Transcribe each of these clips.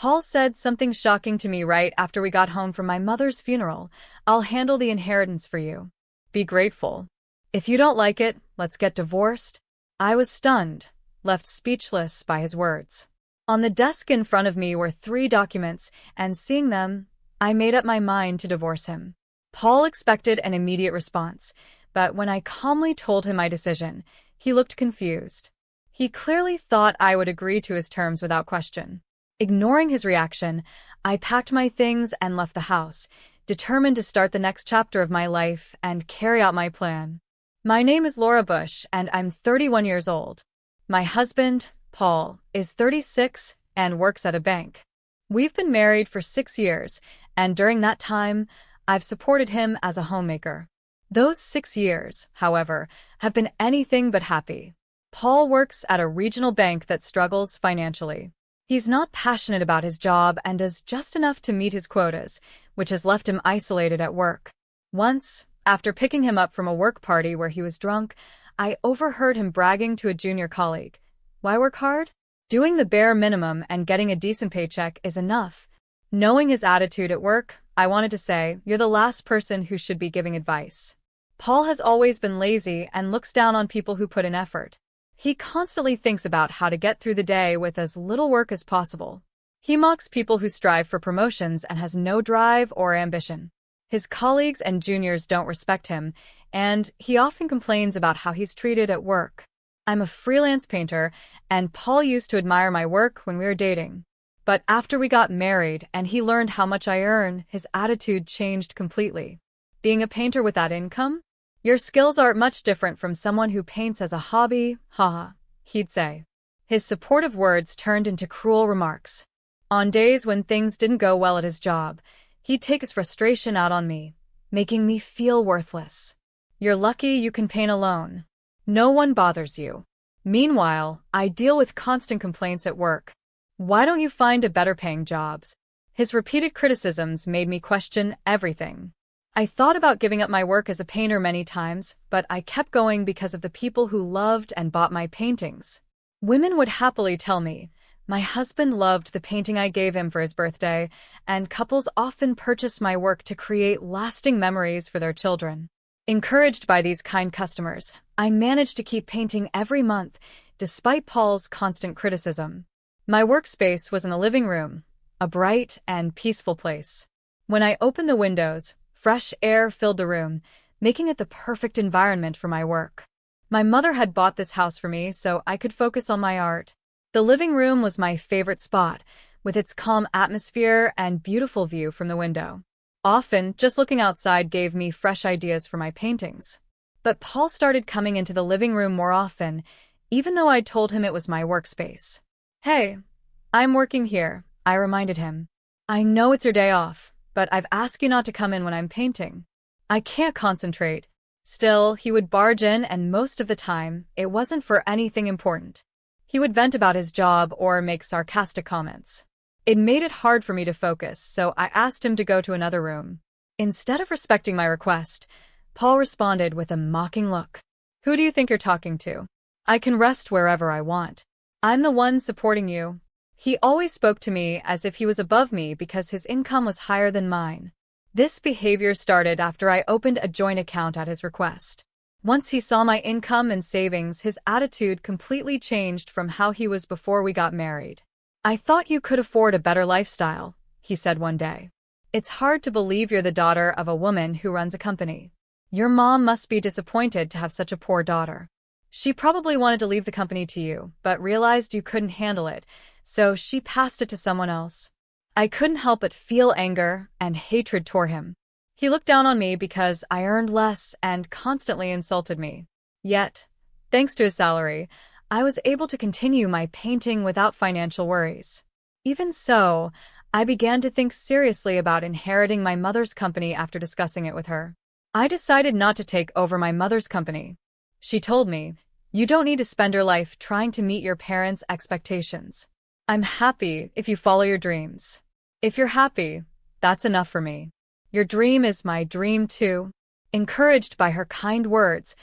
Paul said something shocking to me right after we got home from my mother's funeral. "I'll handle the inheritance for you. Be grateful. If you don't like it, let's get divorced." I was stunned, left speechless by his words. On the desk in front of me were 3 documents, and seeing them, I made up my mind to divorce him. Paul expected an immediate response, but when I calmly told him my decision, he looked confused. He clearly thought I would agree to his terms without question. Ignoring his reaction, I packed my things and left the house, determined to start the next chapter of my life and carry out my plan. My name is Laura Bush, and I'm 31 years old. My husband, Paul, is 36 and works at a bank. We've been married for 6 years, and during that time, I've supported him as a homemaker. Those 6 years, however, have been anything but happy. Paul works at a regional bank that struggles financially. He's not passionate about his job and does just enough to meet his quotas, which has left him isolated at work. Once, after picking him up from a work party where he was drunk, I overheard him bragging to a junior colleague. "Why work hard? Doing the bare minimum and getting a decent paycheck is enough." Knowing his attitude at work, I wanted to say, "You're the last person who should be giving advice." Paul has always been lazy and looks down on people who put in effort. He constantly thinks about how to get through the day with as little work as possible. He mocks people who strive for promotions and has no drive or ambition. His colleagues and juniors don't respect him, and he often complains about how he's treated at work. I'm a freelance painter, and Paul used to admire my work when we were dating. But after we got married and he learned how much I earn, his attitude changed completely. "Being a painter with that income? Your skills are much different from someone who paints as a hobby, haha," he'd say. His supportive words turned into cruel remarks. On days when things didn't go well at his job, he'd take his frustration out on me, making me feel worthless. "You're lucky you can paint alone. No one bothers you. Meanwhile, I deal with constant complaints at work. Why don't you find a better-paying jobs?" His repeated criticisms made me question everything. I thought about giving up my work as a painter many times, but I kept going because of the people who loved and bought my paintings. Women would happily tell me, "My husband loved the painting I gave him for his birthday," and couples often purchased my work to create lasting memories for their children. Encouraged by these kind customers, I managed to keep painting every month, despite Paul's constant criticism. My workspace was in the living room, a bright and peaceful place. When I opened the windows, fresh air filled the room, making it the perfect environment for my work. My mother had bought this house for me so I could focus on my art. The living room was my favorite spot, with its calm atmosphere and beautiful view from the window. Often, just looking outside gave me fresh ideas for my paintings. But Paul started coming into the living room more often, even though I'd told him it was my workspace. "Hey, I'm working here," I reminded him. "I know it's your day off, but I've asked you not to come in when I'm painting. I can't concentrate." Still, he would barge in, and most of the time, it wasn't for anything important. He would vent about his job or make sarcastic comments. It made it hard for me to focus, so I asked him to go to another room. Instead of respecting my request, Paul responded with a mocking look. "Who do you think you're talking to? I can rest wherever I want. I'm the one supporting you." He always spoke to me as if he was above me because his income was higher than mine. This behavior started after I opened a joint account at his request. Once he saw my income and savings, his attitude completely changed from how he was before we got married. "I thought you could afford a better lifestyle," he said one day. "It's hard to believe you're the daughter of a woman who runs a company. Your mom must be disappointed to have such a poor daughter. She probably wanted to leave the company to you, but realized you couldn't handle it, so she passed it to someone else." I couldn't help but feel anger and hatred toward him. He looked down on me because I earned less and constantly insulted me. Yet, thanks to his salary, I was able to continue my painting without financial worries. Even so, I began to think seriously about inheriting my mother's company after discussing it with her. I decided not to take over my mother's company. She told me, "You don't need to spend your life trying to meet your parents' expectations. I'm happy if you follow your dreams. If you're happy, that's enough for me. Your dream is my dream too." Encouraged by her kind words,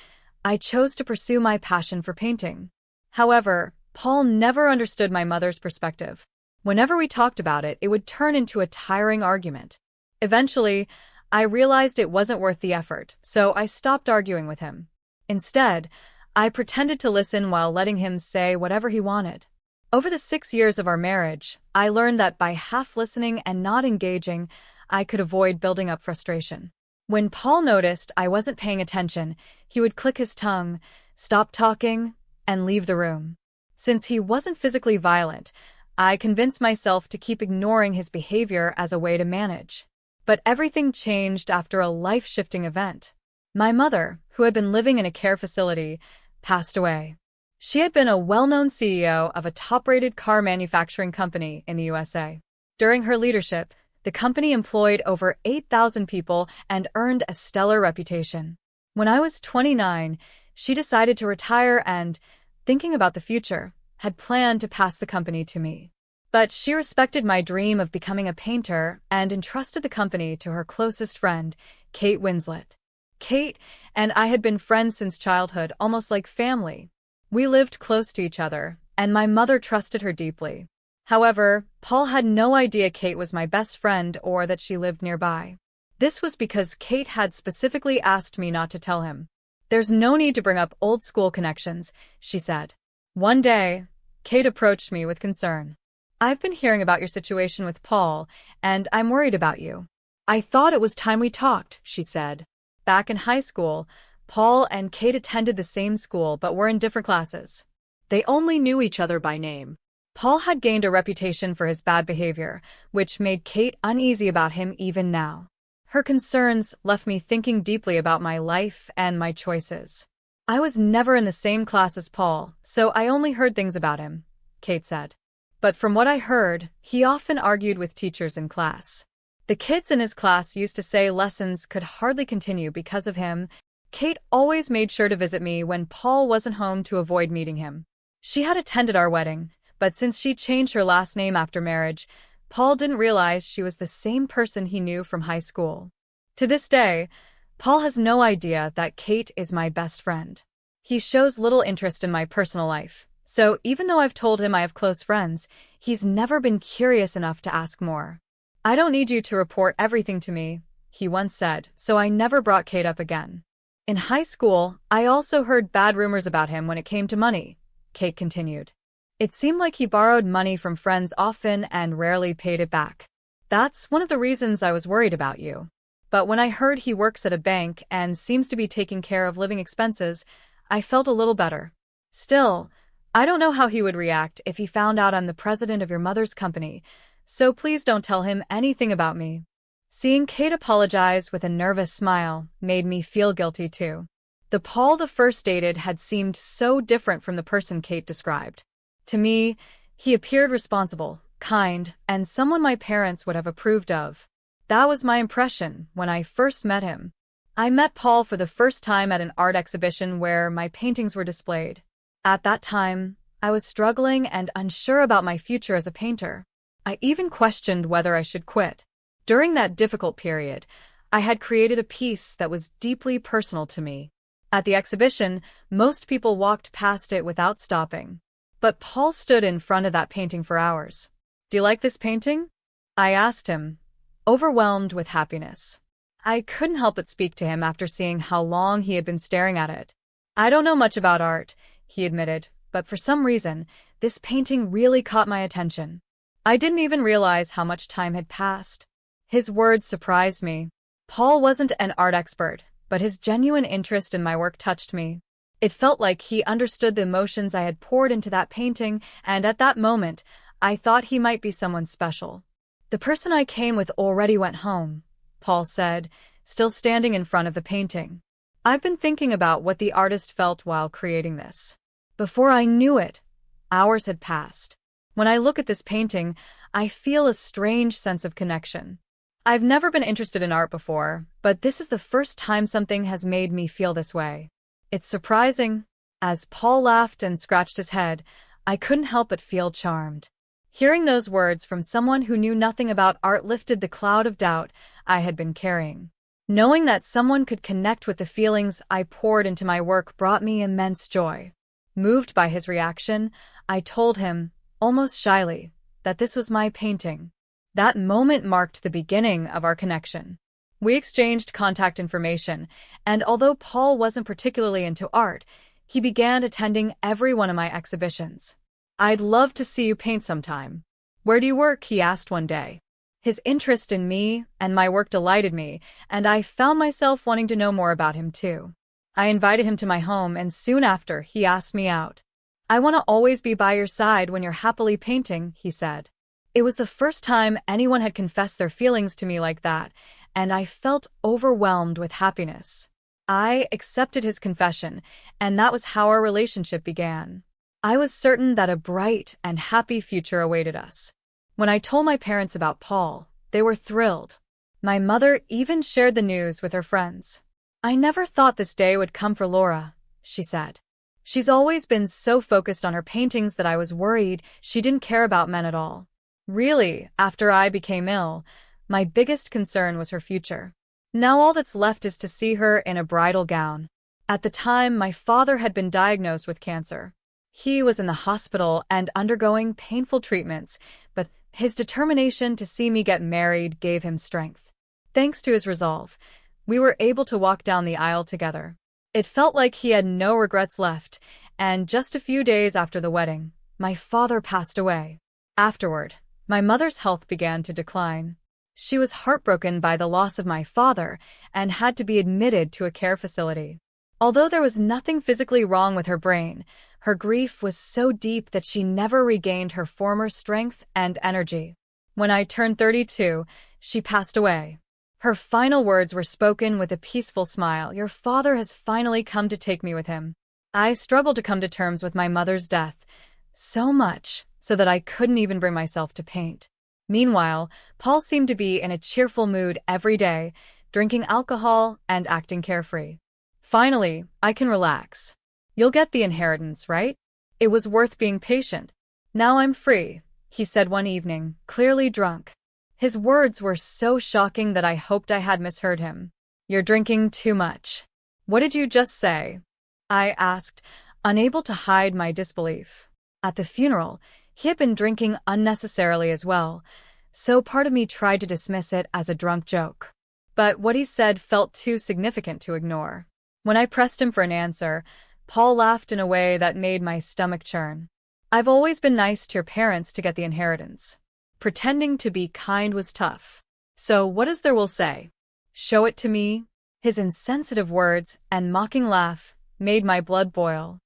I chose to pursue my passion for painting. However, Paul never understood my mother's perspective. Whenever we talked about it, it would turn into a tiring argument. Eventually, I realized it wasn't worth the effort, so I stopped arguing with him. Instead, I pretended to listen while letting him say whatever he wanted. Over the 6 years of our marriage, I learned that by half listening and not engaging, I could avoid building up frustration. When Paul noticed I wasn't paying attention, he would click his tongue, stop talking, and leave the room. Since he wasn't physically violent, I convinced myself to keep ignoring his behavior as a way to manage. But everything changed after a life-shifting event. My mother, who had been living in a care facility, passed away. She had been a well-known CEO of a top-rated car manufacturing company in the USA. During her leadership, the company employed over 8,000 people and earned a stellar reputation. When I was 29, she decided to retire and, thinking about the future, had planned to pass the company to me. But she respected my dream of becoming a painter and entrusted the company to her closest friend, Kate Winslet. Kate and I had been friends since childhood, almost like family. We lived close to each other, and my mother trusted her deeply. However, Paul had no idea Kate was my best friend or that she lived nearby. This was because Kate had specifically asked me not to tell him. "There's no need to bring up old school connections," she said. One day, Kate approached me with concern. "I've been hearing about your situation with Paul, and I'm worried about you." "I thought it was time we talked," she said. Back in high school, Paul and Kate attended the same school but were in different classes. They only knew each other by name. Paul had gained a reputation for his bad behavior, which made Kate uneasy about him even now. Her concerns left me thinking deeply about my life and my choices. "I was never in the same class as Paul, so I only heard things about him," Kate said. "But from what I heard, he often argued with teachers in class. The kids in his class used to say lessons could hardly continue because of him." Kate always made sure to visit me when Paul wasn't home to avoid meeting him. She had attended our wedding, but since she changed her last name after marriage, Paul didn't realize she was the same person he knew from high school. To this day, Paul has no idea that Kate is my best friend. He shows little interest in my personal life, so even though I've told him I have close friends, he's never been curious enough to ask more. "I don't need you to report everything to me," he once said, so I never brought Kate up again. "In high school, I also heard bad rumors about him when it came to money," Kate continued. "It seemed like he borrowed money from friends often and rarely paid it back. That's one of the reasons I was worried about you. But when I heard he works at a bank and seems to be taking care of living expenses, I felt a little better. Still, I don't know how he would react if he found out I'm the president of your mother's company, so please don't tell him anything about me." Seeing Kate apologize with a nervous smile made me feel guilty too. The Paul the first dated had seemed so different from the person Kate described. To me, he appeared responsible, kind, and someone my parents would have approved of. That was my impression when I first met him. I met Paul for the first time at an art exhibition where my paintings were displayed. At that time, I was struggling and unsure about my future as a painter. I even questioned whether I should quit. During that difficult period, I had created a piece that was deeply personal to me. At the exhibition, most people walked past it without stopping. But Paul stood in front of that painting for hours. "Do you like this painting?" I asked him, overwhelmed with happiness. I couldn't help but speak to him after seeing how long he had been staring at it. "I don't know much about art," he admitted, "but for some reason, this painting really caught my attention." I didn't even realize how much time had passed. His words surprised me. Paul wasn't an art expert, but his genuine interest in my work touched me. It felt like he understood the emotions I had poured into that painting, and at that moment, I thought he might be someone special. "The person I came with already went home," Paul said, still standing in front of the painting. "I've been thinking about what the artist felt while creating this." Before I knew it, hours had passed. When I look at this painting, I feel a strange sense of connection. I've never been interested in art before, but this is the first time something has made me feel this way. It's surprising. As Paul laughed and scratched his head, I couldn't help but feel charmed. Hearing those words from someone who knew nothing about art lifted the cloud of doubt I had been carrying. Knowing that someone could connect with the feelings I poured into my work brought me immense joy. Moved by his reaction, I told him, almost shyly, that this was my painting. That moment marked the beginning of our connection. We exchanged contact information, and although Paul wasn't particularly into art, he began attending every one of my exhibitions. "I'd love to see you paint sometime." "Where do you work?" he asked one day. His interest in me and my work delighted me, and I found myself wanting to know more about him too. I invited him to my home, and soon after, he asked me out. "I want to always be by your side when you're happily painting," he said. It was the first time anyone had confessed their feelings to me like that, and I felt overwhelmed with happiness. I accepted his confession, and that was how our relationship began. I was certain that a bright and happy future awaited us. When I told my parents about Paul, they were thrilled. My mother even shared the news with her friends. "I never thought this day would come for Laura," she said. "She's always been so focused on her paintings that I was worried she didn't care about men at all." Really, after I became ill, my biggest concern was her future. Now all that's left is to see her in a bridal gown. At the time, my father had been diagnosed with cancer. He was in the hospital and undergoing painful treatments, but his determination to see me get married gave him strength. Thanks to his resolve, we were able to walk down the aisle together. It felt like he had no regrets left, and just a few days after the wedding, my father passed away. Afterward, my mother's health began to decline. She was heartbroken by the loss of my father and had to be admitted to a care facility. Although there was nothing physically wrong with her brain, her grief was so deep that she never regained her former strength and energy. When I turned 32, she passed away. Her final words were spoken with a peaceful smile. "Your father has finally come to take me with him." I struggled to come to terms with my mother's death, so much so that I couldn't even bring myself to paint. Meanwhile, Paul seemed to be in a cheerful mood every day, drinking alcohol and acting carefree. "Finally, I can relax. You'll get the inheritance, right? It was worth being patient. Now I'm free," he said one evening, clearly drunk. His words were so shocking that I hoped I had misheard him. "You're drinking too much." "What did you just say?" I asked, unable to hide my disbelief. At the funeral, he had been drinking unnecessarily as well, so part of me tried to dismiss it as a drunk joke. But what he said felt too significant to ignore. When I pressed him for an answer, Paul laughed in a way that made my stomach churn. "I've always been nice to your parents to get the inheritance. Pretending to be kind was tough. So what does their will say? Show it to me?" His insensitive words and mocking laugh made my blood boil.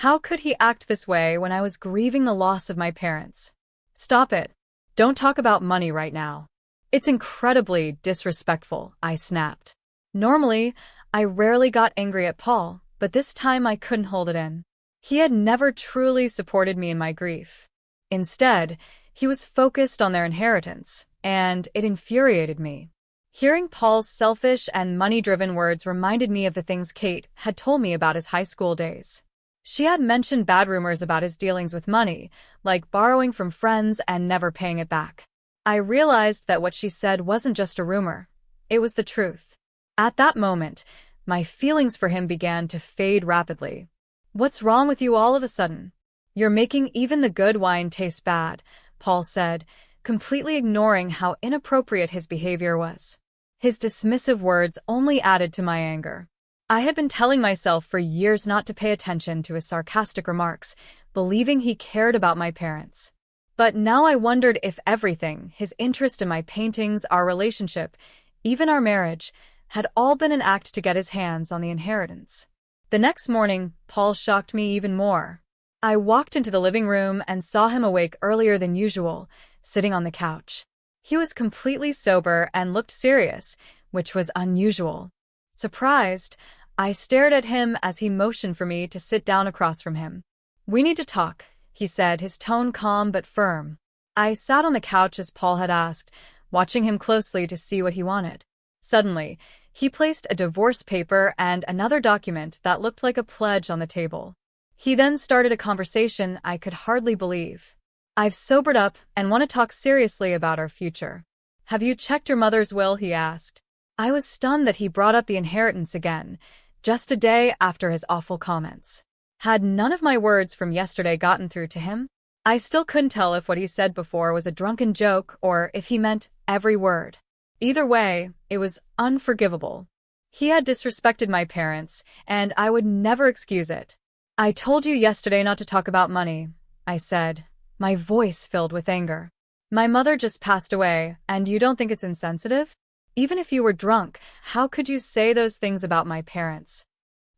How could he act this way when I was grieving the loss of my parents? "Stop it. Don't talk about money right now." "It's incredibly disrespectful," I snapped. Normally, I rarely got angry at Paul, but this time I couldn't hold it in. He had never truly supported me in my grief. Instead, he was focused on their inheritance, and it infuriated me. Hearing Paul's selfish and money-driven words reminded me of the things Kate had told me about his high school days. She had mentioned bad rumors about his dealings with money, like borrowing from friends and never paying it back. I realized that what she said wasn't just a rumor. It was the truth. At that moment, my feelings for him began to fade rapidly. "What's wrong with you all of a sudden? You're making even the good wine taste bad," Paul said, completely ignoring how inappropriate his behavior was. His dismissive words only added to my anger. I had been telling myself for years not to pay attention to his sarcastic remarks, believing he cared about my parents. But now I wondered if everything, his interest in my paintings, our relationship, even our marriage, had all been an act to get his hands on the inheritance. The next morning, Paul shocked me even more. I walked into the living room and saw him awake earlier than usual, sitting on the couch. He was completely sober and looked serious, which was unusual. Surprised, I stared at him as he motioned for me to sit down across from him. "We need to talk," he said, his tone calm but firm. I sat on the couch as Paul had asked, watching him closely to see what he wanted. Suddenly, he placed a divorce paper and another document that looked like a pledge on the table. He then started a conversation I could hardly believe. "I've sobered up and want to talk seriously about our future." "Have you checked your mother's will?" he asked. I was stunned that he brought up the inheritance again, just a day after his awful comments. Had none of my words from yesterday gotten through to him? I still couldn't tell if what he said before was a drunken joke or if he meant every word. Either way, it was unforgivable. He had disrespected my parents, and I would never excuse it. I told you yesterday not to talk about money, I said, my voice filled with anger. My mother just passed away, and you don't think it's insensitive? Even if you were drunk, how could you say those things about my parents?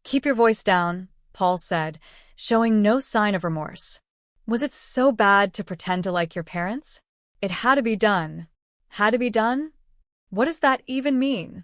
Keep your voice down, Paul said, showing no sign of remorse. Was it so bad to pretend to like your parents? It had to be done. Had to be done? What does that even mean?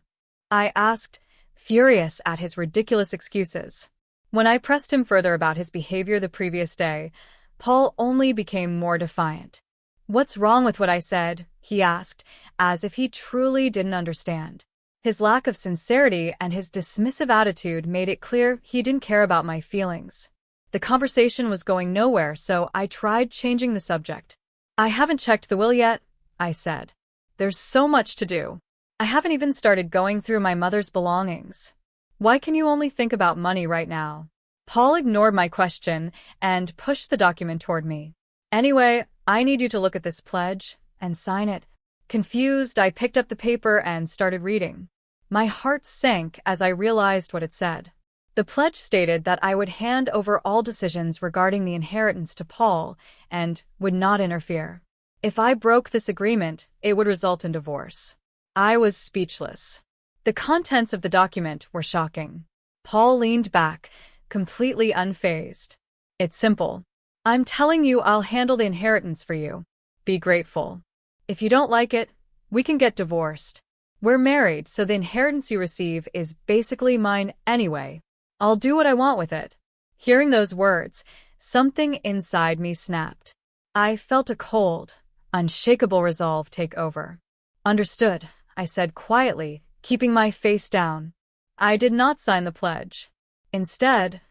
I asked, furious at his ridiculous excuses. When I pressed him further about his behavior the previous day, Paul only became more defiant. What's wrong with what I said? He asked, as if he truly didn't understand. His lack of sincerity and his dismissive attitude made it clear he didn't care about my feelings. The conversation was going nowhere, so I tried changing the subject. I haven't checked the will yet, I said. There's so much to do. I haven't even started going through my mother's belongings. Why can you only think about money right now? Paul ignored my question and pushed the document toward me. Anyway, I need you to look at this pledge and sign it. Confused, I picked up the paper and started reading. My heart sank as I realized what it said. The pledge stated that I would hand over all decisions regarding the inheritance to Paul and would not interfere. If I broke this agreement, it would result in divorce. I was speechless. The contents of the document were shocking. Paul leaned back, completely unfazed. It's simple. I'm telling you I'll handle the inheritance for you. Be grateful. If you don't like it, we can get divorced. We're married, so the inheritance you receive is basically mine anyway. I'll do what I want with it. Hearing those words, something inside me snapped. I felt a cold, unshakable resolve take over. Understood, I said quietly, keeping my face down. I did not sign the pledge. Instead,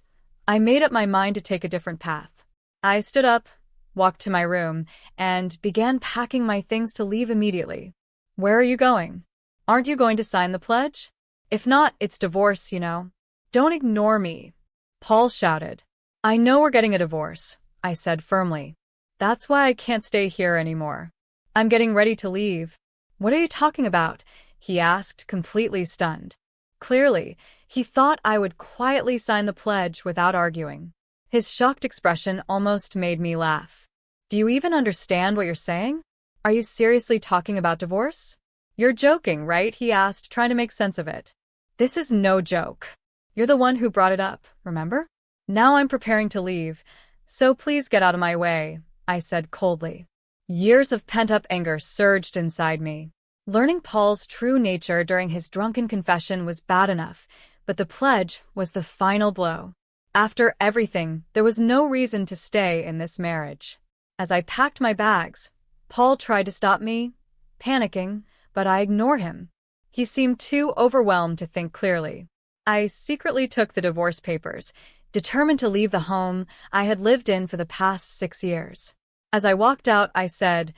I made up my mind to take a different path. I stood up, walked to my room, and began packing my things to leave immediately. Where are you going? Aren't you going to sign the pledge? If not, it's divorce, you know. Don't ignore me, Paul shouted. I know we're getting a divorce, I said firmly. That's why I can't stay here anymore. I'm getting ready to leave. What are you talking about? He asked, completely stunned. Clearly, he thought I would quietly sign the pledge without arguing. His shocked expression almost made me laugh. Do you even understand what you're saying? Are you seriously talking about divorce? You're joking, right? He asked, trying to make sense of it. This is no joke. You're the one who brought it up, remember? Now I'm preparing to leave, so please get out of my way, I said coldly. Years of pent-up anger surged inside me. Learning Paul's true nature during his drunken confession was bad enough, but the pledge was the final blow. After everything, there was no reason to stay in this marriage. As I packed my bags, Paul tried to stop me, panicking, but I ignored him. He seemed too overwhelmed to think clearly. I secretly took the divorce papers, determined to leave the home I had lived in for the past 6 years. As I walked out, I said,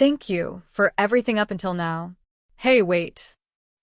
"Thank you for everything up until now." Hey, wait.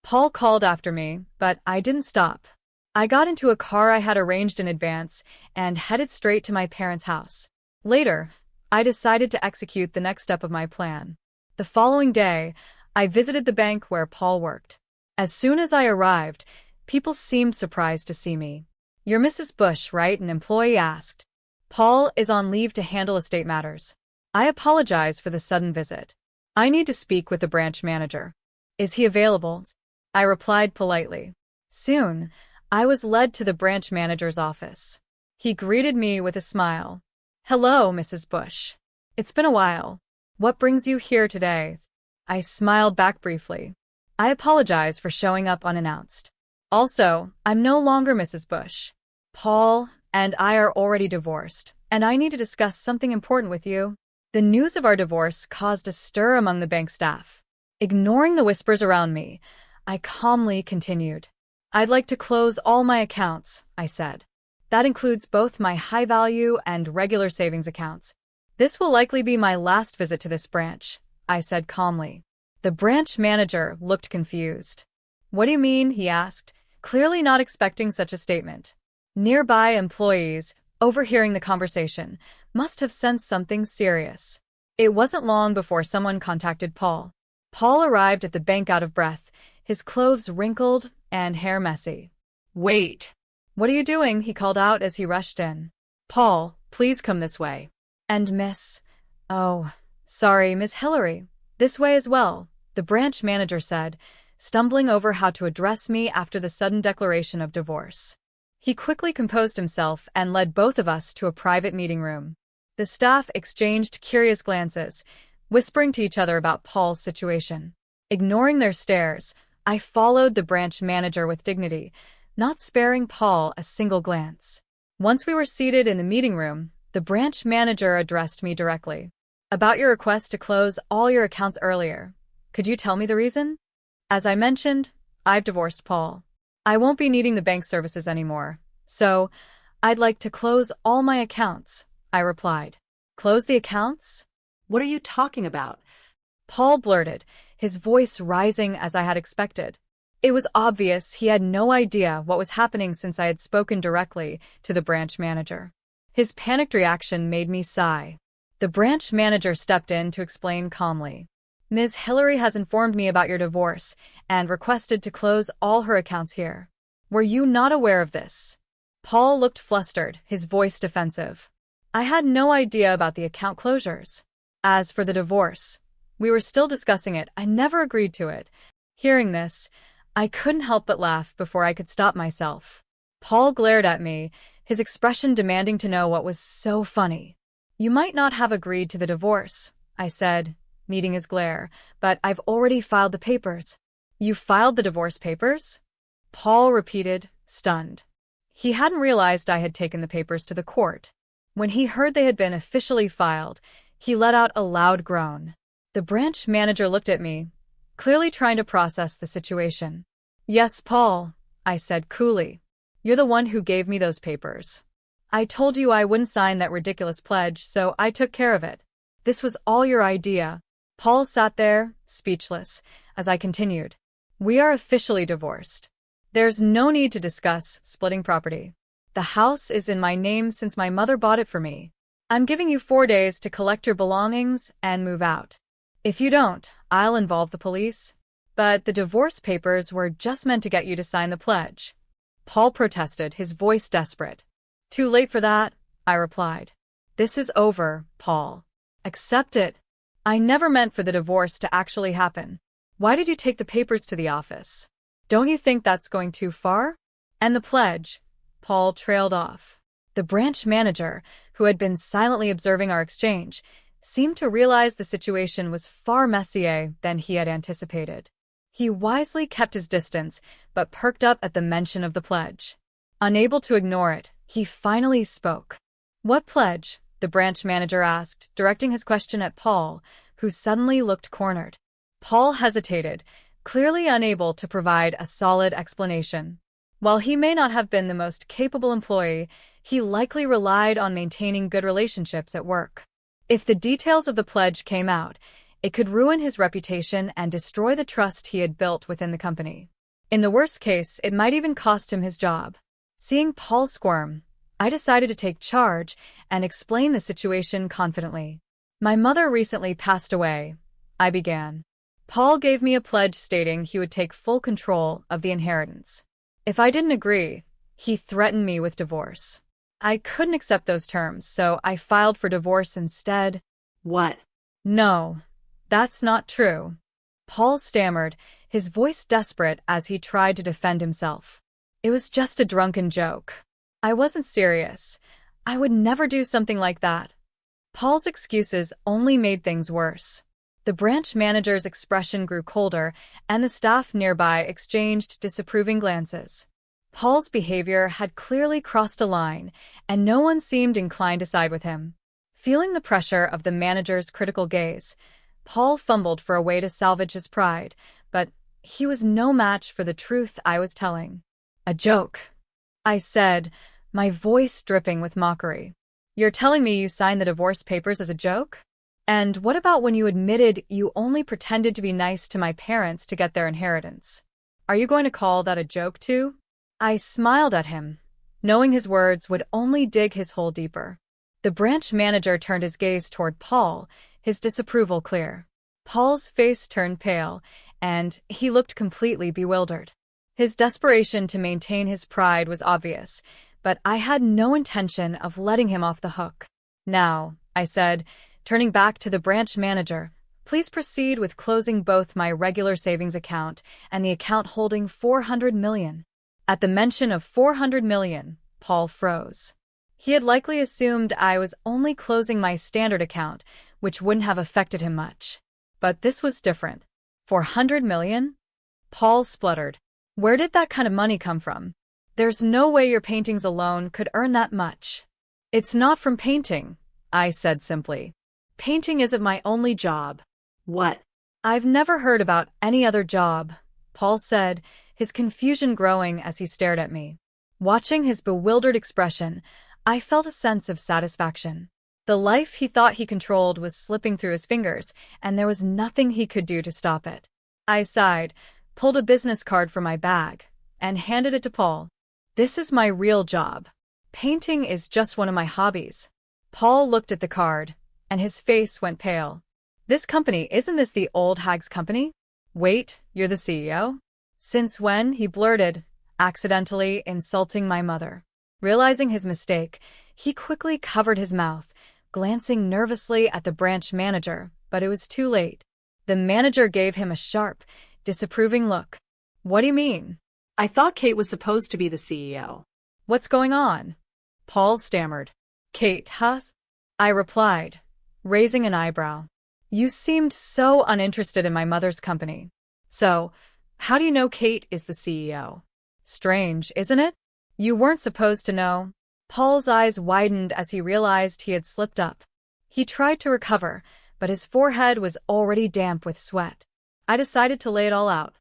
Paul called after me, but I didn't stop. I got into a car I had arranged in advance and headed straight to my parents' house. Later, I decided to execute the next step of my plan. The following day, I visited the bank where Paul worked. As soon as I arrived, people seemed surprised to see me. "You're Mrs. Bush, right?" an employee asked. "Paul is on leave to handle estate matters." I apologized for the sudden visit. "I need to speak with the branch manager." "Is he available?" I replied politely. Soon, I was led to the branch manager's office. He greeted me with a smile. "Hello, Mrs. Bush. It's been a while. What brings you here today?" I smiled back briefly. I apologized for showing up unannounced. Also, I'm no longer Mrs. Bush. Paul and I are already divorced, and I need to discuss something important with you. The news of our divorce caused a stir among the bank staff. Ignoring the whispers around me, I calmly continued. "I'd like to close all my accounts," I said. "That includes both my high-value and regular savings accounts. This will likely be my last visit to this branch," I said calmly. The branch manager looked confused. "What do you mean?" he asked, clearly not expecting such a statement. Nearby employees, overhearing the conversation, must have sensed something serious. It wasn't long before someone contacted Paul. Paul arrived at the bank out of breath, his clothes wrinkled and hair messy. "Wait. What are you doing?" he called out as he rushed in. "Paul, please come this way." "And Miss—" "Oh, sorry, Miss Hillary. This way as well," the branch manager said, stumbling over how to address me after the sudden declaration of divorce. He quickly composed himself and led both of us to a private meeting room. The staff exchanged curious glances, whispering to each other about Paul's situation. Ignoring their stares, I followed the branch manager with dignity, not sparing Paul a single glance. Once we were seated in the meeting room, the branch manager addressed me directly. "About your request to close all your accounts earlier, could you tell me the reason?" "As I mentioned, I've divorced Paul. I won't be needing the bank services anymore, so I'd like to close all my accounts," I replied. "Close the accounts? What are you talking about?" Paul blurted, his voice rising as I had expected. It was obvious he had no idea what was happening since I had spoken directly to the branch manager. His panicked reaction made me sigh. The branch manager stepped in to explain calmly. "Ms. Hillary has informed me about your divorce and requested to close all her accounts here. Were you not aware of this?" Paul looked flustered, his voice defensive. "I had no idea about the account closures. As for the divorce, we were still discussing it. I never agreed to it." Hearing this, I couldn't help but laugh before I could stop myself. Paul glared at me, his expression demanding to know what was so funny. "You might not have agreed to the divorce," I said, meeting his glare, "but I've already filed the papers." "You filed the divorce papers?" Paul repeated, stunned. He hadn't realized I had taken the papers to the court. When he heard they had been officially filed, he let out a loud groan. The branch manager looked at me, clearly trying to process the situation. "Yes, Paul," I said coolly. "You're the one who gave me those papers. I told you I wouldn't sign that ridiculous pledge, so I took care of it. This was all your idea." Paul sat there, speechless, as I continued. "We are officially divorced. There's no need to discuss splitting property. The house is in my name since my mother bought it for me. I'm giving you 4 days to collect your belongings and move out. If you don't, I'll involve the police." "But the divorce papers were just meant to get you to sign the pledge," Paul protested, his voice desperate. "Too late for that," I replied. "This is over, Paul. Accept it. I never meant for the divorce to actually happen. Why did you take the papers to the office? Don't you think that's going too far?" "And the pledge?" Paul trailed off. The branch manager, who had been silently observing our exchange, seemed to realize the situation was far messier than he had anticipated. He wisely kept his distance, but perked up at the mention of the pledge. Unable to ignore it, he finally spoke. "What pledge?" the branch manager asked, directing his question at Paul, who suddenly looked cornered. Paul hesitated, clearly unable to provide a solid explanation. While he may not have been the most capable employee, he likely relied on maintaining good relationships at work. If the details of the pledge came out, it could ruin his reputation and destroy the trust he had built within the company. In the worst case, it might even cost him his job. Seeing Paul squirm, I decided to take charge and explain the situation confidently. "My mother recently passed away," I began. "Paul gave me a pledge stating he would take full control of the inheritance. If I didn't agree, he threatened me with divorce. I couldn't accept those terms, so I filed for divorce instead." "What?" "No, that's not true," Paul stammered, his voice desperate as he tried to defend himself. "It was just a drunken joke. I wasn't serious. I would never do something like that." Paul's excuses only made things worse. The branch manager's expression grew colder, and the staff nearby exchanged disapproving glances. Paul's behavior had clearly crossed a line, and no one seemed inclined to side with him. Feeling the pressure of the manager's critical gaze, Paul fumbled for a way to salvage his pride, but he was no match for the truth I was telling. "A joke," I said, my voice dripping with mockery. "You're telling me you signed the divorce papers as a joke? And what about when you admitted you only pretended to be nice to my parents to get their inheritance? Are you going to call that a joke too?" I smiled at him, knowing his words would only dig his hole deeper. The branch manager turned his gaze toward Paul, his disapproval clear. Paul's face turned pale, and he looked completely bewildered. His desperation to maintain his pride was obvious, but I had no intention of letting him off the hook. Now, I said, turning back to the branch manager, please proceed with closing both my regular savings account and the account holding $400 million. At the mention of $400 million, Paul froze. He had likely assumed I was only closing my standard account, which wouldn't have affected him much. But this was different. $400 million? Paul spluttered. Where did that kind of money come from? There's no way your paintings alone could earn that much. It's not from painting, I said simply. Painting isn't my only job. What? I've never heard about any other job, Paul said, his confusion growing as he stared at me. Watching his bewildered expression, I felt a sense of satisfaction. The life he thought he controlled was slipping through his fingers, and there was nothing he could do to stop it. I sighed, pulled a business card from my bag, and handed it to Paul. This is my real job. Painting is just one of my hobbies. Paul looked at the card, and his face went pale. This company, isn't this the old hag's company? Wait, you're the CEO? Since when? He blurted, accidentally insulting my mother. Realizing his mistake, he quickly covered his mouth, glancing nervously at the branch manager, but it was too late. The manager gave him a sharp, disapproving look. What do you mean? I thought Kate was supposed to be the CEO. What's going on? Paul stammered. Kate, huh? I replied, raising an eyebrow. You seemed so uninterested in my mother's company. So, how do you know Kate is the CEO? Strange, isn't it? You weren't supposed to know. Paul's eyes widened as he realized he had slipped up. He tried to recover, but his forehead was already damp with sweat. I decided to lay it all out.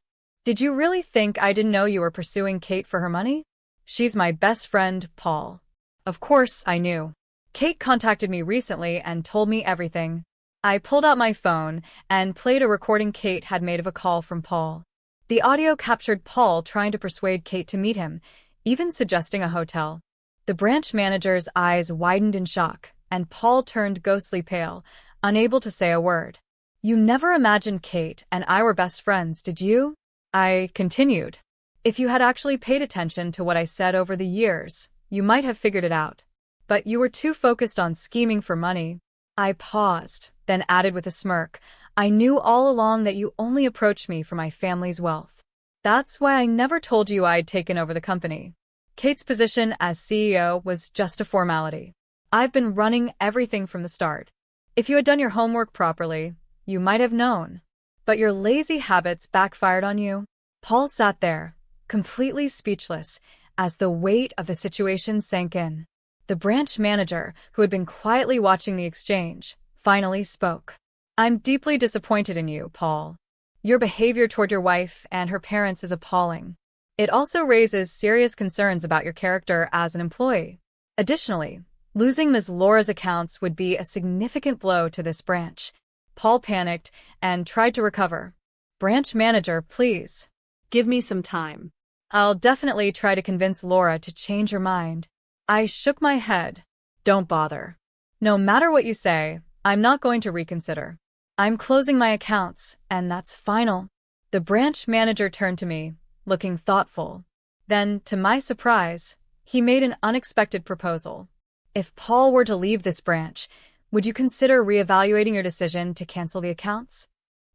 Did you really think I didn't know you were pursuing Kate for her money? She's my best friend, Paul. Of course I knew. Kate contacted me recently and told me everything. I pulled out my phone and played a recording Kate had made of a call from Paul. The audio captured Paul trying to persuade Kate to meet him, even suggesting a hotel. The branch manager's eyes widened in shock, and Paul turned ghostly pale, unable to say a word. You never imagined Kate and I were best friends, did you? I continued. If you had actually paid attention to what I said over the years, you might have figured it out. But you were too focused on scheming for money. I paused, then added with a smirk, I knew all along that you only approached me for my family's wealth. That's why I never told you I'd taken over the company. Kate's position as CEO was just a formality. I've been running everything from the start. If you had done your homework properly, you might have known. But your lazy habits backfired on you. Paul sat there, completely speechless, as the weight of the situation sank in. The branch manager, who had been quietly watching the exchange, finally spoke. I'm deeply disappointed in you, Paul. Your behavior toward your wife and her parents is appalling. It also raises serious concerns about your character as an employee. Additionally, losing Ms. Laura's accounts would be a significant blow to this branch. Paul panicked and tried to recover. Branch manager, please. Give me some time. I'll definitely try to convince Laura to change her mind. I shook my head. Don't bother. No matter what you say, I'm not going to reconsider. I'm closing my accounts, and that's final. The branch manager turned to me, looking thoughtful. Then, to my surprise, he made an unexpected proposal. If Paul were to leave this branch, would you consider reevaluating your decision to cancel the accounts?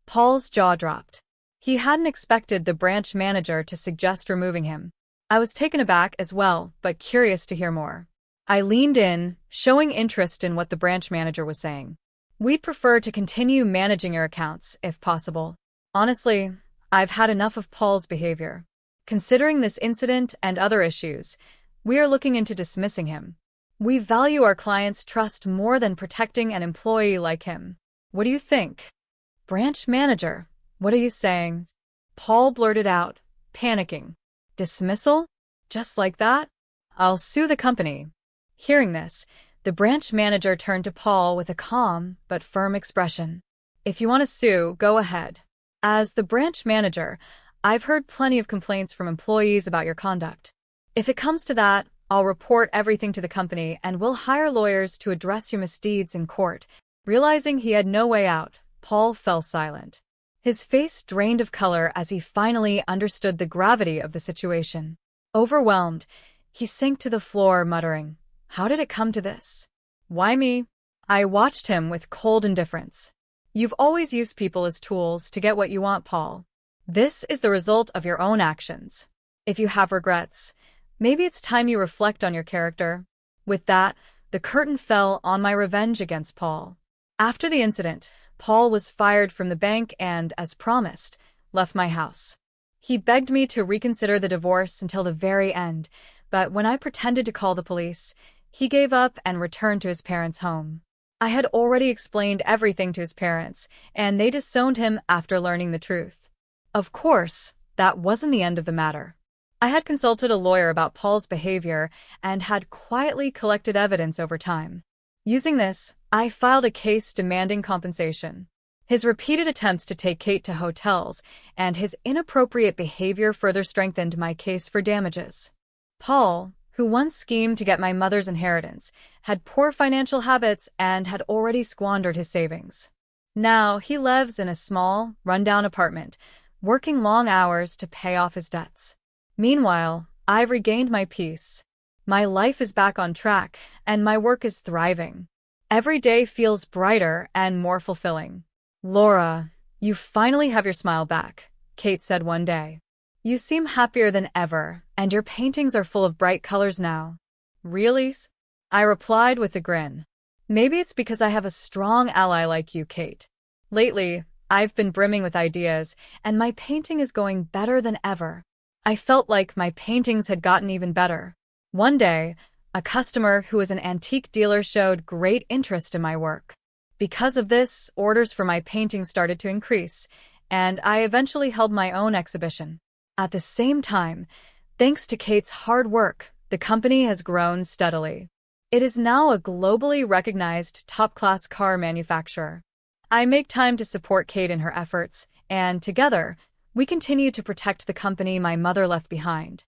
Paul's jaw dropped. He hadn't expected the branch manager to suggest removing him. I was taken aback as well, but curious to hear more. I leaned in, showing interest in what the branch manager was saying. We'd prefer to continue managing your accounts, if possible. Honestly, I've had enough of Paul's behavior. Considering this incident and other issues, we are looking into dismissing him. We value our clients' trust more than protecting an employee like him. What do you think? Branch manager, what are you saying? Paul blurted out, panicking. Dismissal? Just like that? I'll sue the company. Hearing this, the branch manager turned to Paul with a calm but firm expression. If you want to sue, go ahead. As the branch manager, I've heard plenty of complaints from employees about your conduct. If it comes to that, I'll report everything to the company and we'll hire lawyers to address your misdeeds in court. Realizing he had no way out, Paul fell silent. His face drained of color as he finally understood the gravity of the situation. Overwhelmed, he sank to the floor, muttering, "How did it come to this? Why me?" I watched him with cold indifference. You've always used people as tools to get what you want, Paul. This is the result of your own actions. If you have regrets, maybe it's time you reflect on your character. With that, the curtain fell on my revenge against Paul. After the incident, Paul was fired from the bank and, as promised, left my house. He begged me to reconsider the divorce until the very end, but when I pretended to call the police, he gave up and returned to his parents' home. I had already explained everything to his parents, and they disowned him after learning the truth. Of course, that wasn't the end of the matter. I had consulted a lawyer about Paul's behavior and had quietly collected evidence over time. Using this, I filed a case demanding compensation. His repeated attempts to take Kate to hotels and his inappropriate behavior further strengthened my case for damages. Paul, who once schemed to get my mother's inheritance, had poor financial habits and had already squandered his savings. Now he lives in a small, rundown apartment, working long hours to pay off his debts. Meanwhile, I've regained my peace. My life is back on track, and my work is thriving. Every day feels brighter and more fulfilling. "Laura, you finally have your smile back," Kate said one day. "You seem happier than ever, and your paintings are full of bright colors now." "Really?" I replied with a grin. "Maybe it's because I have a strong ally like you, Kate. Lately, I've been brimming with ideas, and my painting is going better than ever." I felt like my paintings had gotten even better. One day, a customer who was an antique dealer showed great interest in my work. Because of this, orders for my paintings started to increase, and I eventually held my own exhibition. At the same time, thanks to Kate's hard work, the company has grown steadily. It is now a globally recognized top-class car manufacturer. I make time to support Kate in her efforts, and together, we continue to protect the company my mother left behind.